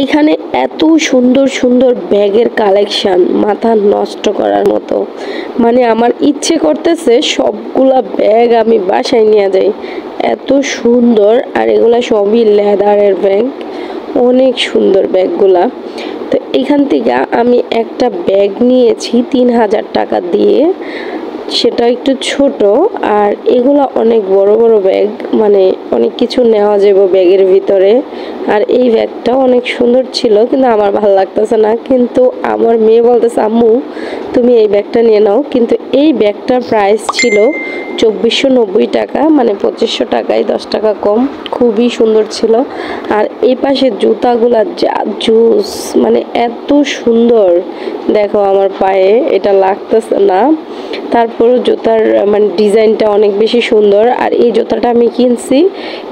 এইখানে এত সুন্দর সুন্দর ব্যাগের কালেকশন, মাথা নষ্ট করার মতো। মানে আমার ইচ্ছে করতেছে সবগুলা ব্যাগ আমি বাসায় নিয়ে যাই, এত সুন্দর। আর এগুলা সবই লেদারের ব্যাগ, অনেক সুন্দর ব্যাগগুলা। তো এখান থেকে আমি একটা ব্যাগ নিয়েছি 3000 টাকা দিয়ে, সেটা একটু ছোট। আর এগুলা অনেক বড় বড় ব্যাগ, মানে অনেক কিছু নেওয়া যাবে ব্যাগের ভিতরে। আর এই ব্যাগটা অনেক সুন্দর ছিল, কিন্তু আমার ভালো লাগতেছে না। কিন্তু আমার মেয়ে বলতেছে আম্মু তুমি এই ব্যাগটা নিয়ে নাও। কিন্তু এই ব্যাগটার প্রাইস ছিল 2490 টাকা, মানে 2500 টাকায় 10 টাকা কম। খুবই সুন্দর ছিল। আর এই পাশে জুতাগুলা যা জুস, মানে এত সুন্দর। দেখো আমার পায়ে এটা লাগতেছে না, তারপরও জুতার মানে ডিজাইনটা অনেক বেশি সুন্দর। আর এই জুতাটা আমি কিনছি,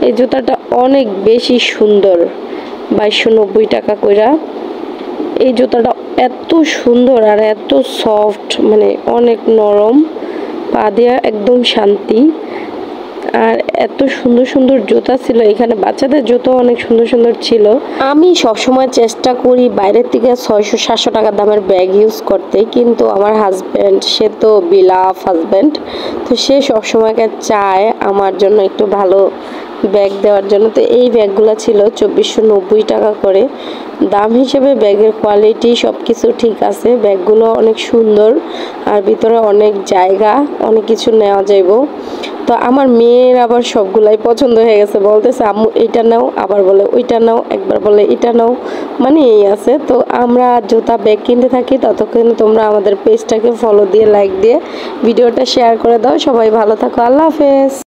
এই জুতাটা অনেক বেশি সুন্দর, 2290 টাকা কইরা। এই জুতাটা এত সুন্দর আর এত সফট, মানে অনেক নরম, পা দেওয়া একদম শান্তি। আর এত সুন্দর সুন্দর জুতা ছিল এখানে, বাচ্চাদের জুতো অনেক সুন্দর সুন্দর ছিল। আমি সবসময় চেষ্টা করি বাইরের থেকে 600-700 টাকার দামের ব্যাগ ইউজ করতে, কিন্তু আমার হাজব্যান্ড, সে তো বিলাভ হাজব্যান্ড, তো সে সবসময়কে চায় আমার জন্য একটু ভালো ব্যাগ দেওয়ার জন্য। তো এই ব্যাগগুলো ছিল 2490 টাকা করে দাম হিসেবে। ব্যাগের কোয়ালিটি সব কিছু ঠিক আছে, ব্যাগগুলো অনেক সুন্দর। আর ভিতরে অনেক জায়গা, অনেক কিছু নেওয়া যাইব। তো আমার মেয়ের আবার সবগুলাই পছন্দ হয়ে গেছে, বলতেছে আম্মু এইটা নাও, আবার বলে ওইটা নাও, একবার বলে এটা নাও, মানে এই আছে। তো আমরা জুতা ব্যাগ কিনতে থাকি, ততক্ষণ তোমরা আমাদের পেজটাকে ফলো দিয়ে লাইক দিয়ে ভিডিওটা শেয়ার করে দাও। সবাই ভালো থাকো, আল্লাহ হাফেজ।